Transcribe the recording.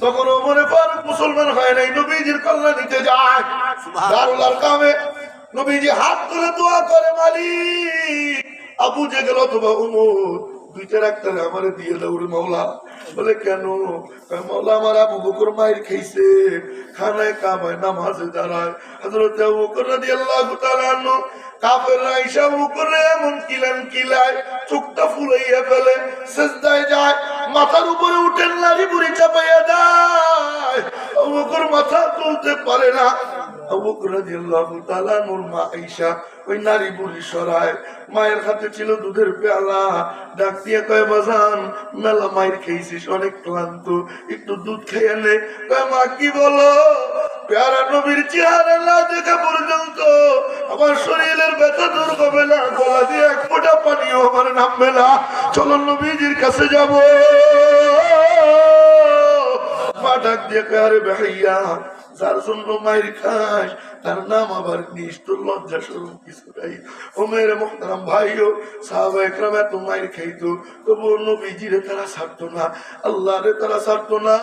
তখন ওমরে ফারুক মুসলমান হয় নাই, নবীজির কল্যাণ নিতে যায় দারুল আরকামে। নবীজি হাত তুলে দোয়া করে, মালিক আবু জেহেল অথবা ওমর দুইটার একটা আমারে দিয়ে দাও রে মাওলা। বলে কেন? মাওলা আমার আবু বকর মাইর খাইছে, খানায় কামায় নামাজে দাঁড়ায়। হযরত আবু বকর রাদিয়াল্লাহু তাআলা আনহু কাফেররা আইসা আবু বকরে এমন কিলান কিলায়, চোখটা ফুলাইয়া ফেলে, সিজদায় যায়, মাথার উপরে উঠেন নারী বুড়ি চাপাইয়া দেয়। আবু বকর মাথা তুলতে পারে না। আবু বকর রাদিয়াল্লাহু তাআলা আনহুর মা আয়েশা ওই নারী বুড়ি সরায়, মায়ের হাতে ছিল দুধের পেয়ালা, ডাক দিয়ে কয় বাজান মেলা মায়ের খেয়েছিস, অনেক ক্লান্ত, একটু দুধ খাইয়া নে। কয় মা কি বলো? পেয়ারা নবীর চেহারা না দেখা পর্যন্ত আমার শরীরের ব্যথা দূর হবে না, গলা দিয়ে এক ফোঁটা পানিও আমার নামবে না। চলো নবীজির কাছে যাব। মা ডাক দিয়ে কয় আরে ভাইয়া, যার জন্য মায়ের খাস তার নাম আবার নিষ্ঠুর লজ্জা স্বরূপ কিছু নাই। ও মেয়ের মোহতারাম ভাইও, সাহাবা একরাম এত মায়ের খাইতো, তবুও নবীজিরে তারা ছাড়তো না, আল্লাহরে তারা ছাড়তো না।